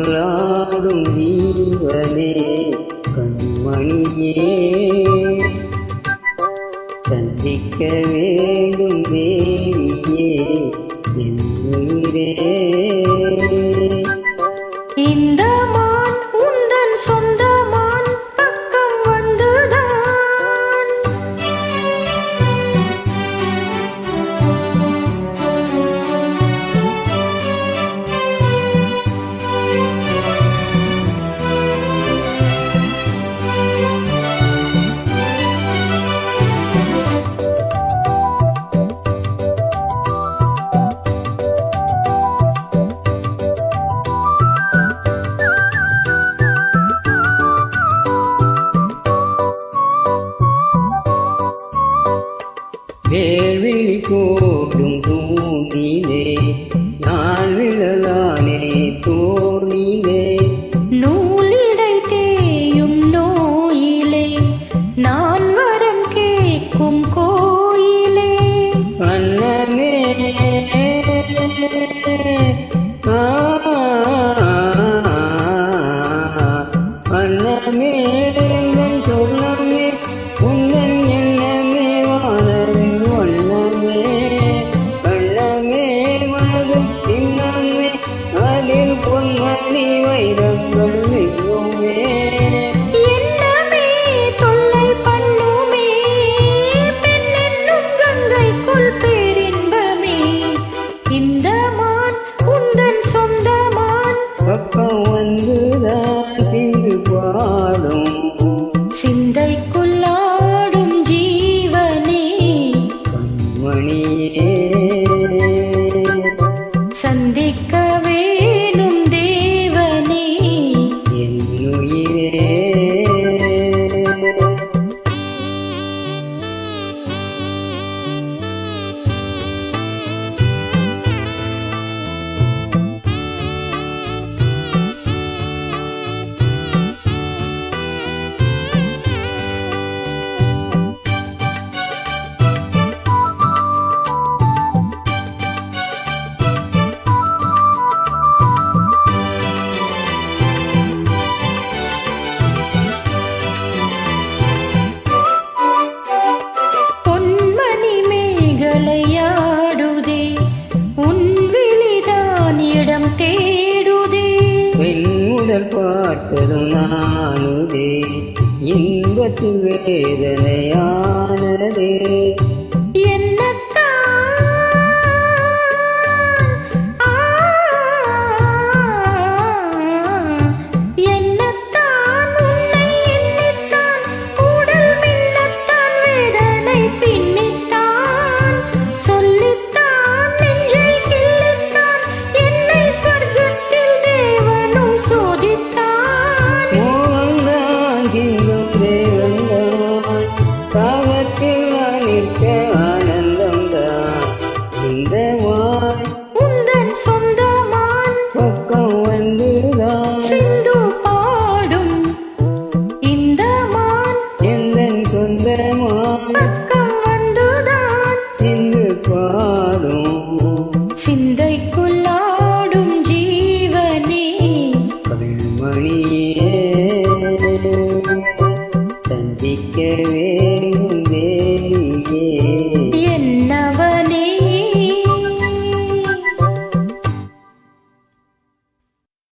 கொள்ளாடும் ஜீவனே கண்மணியே சந்திக்க வேண்டும் தேவியே என் உயிரே. இந்த மான் உந்தன் சொந்த மான் பக்கம் வந்துதான் வேள்விழி போடும் தூணிலே நான் விழலானே தோணிலே நூலிடை தேயும் நோயிலே நான் வரம் கேட்கும் கோயிலே அன்னமே அன்னமே எங்கள் சொல்லமே உந்தன் எண்ணமே வானவில் வண்ணமே வண்ணமே மதும் திண்ணமே அதில் பொன்மணி வைரங்கள் மிகுமே என்னமே தொல்லை பண்ணுமே பெண்ணென்னும் கங்கைக்குள் பேரின்பமே. இந்த மான் உந்தன் சொந்த மான் பக்கம் வந்துதான் சிந்து பாடும் சிந்தைக்குள்ளாடும் ஜீவனே கண்மணியே சந்திக்க வேணும் தேவனே என் உயிரே. பொன்மணி மேகலையாடுதே உன் விழிதான் இடம் தேடுதே பெண்ணுடல் பார்த்ததும் நானுதே இன்பத்து வேதனையானதே சிந்தும் தேவன்தான் தாகத்தில் நான் நிற்க ஆனந்தம்தான் இந்த மான் உந்தன் சொந்த மான் பக்கம் வந்துதான் சிந்து பாடும். இந்த மான் எந்தன் சொந்த மான் பக்கம் வந்துதான் சிந்து பாடும் சிந்தைக்குள்ளாடும் ஜீவனே கண்மணியே சந்திக்கவே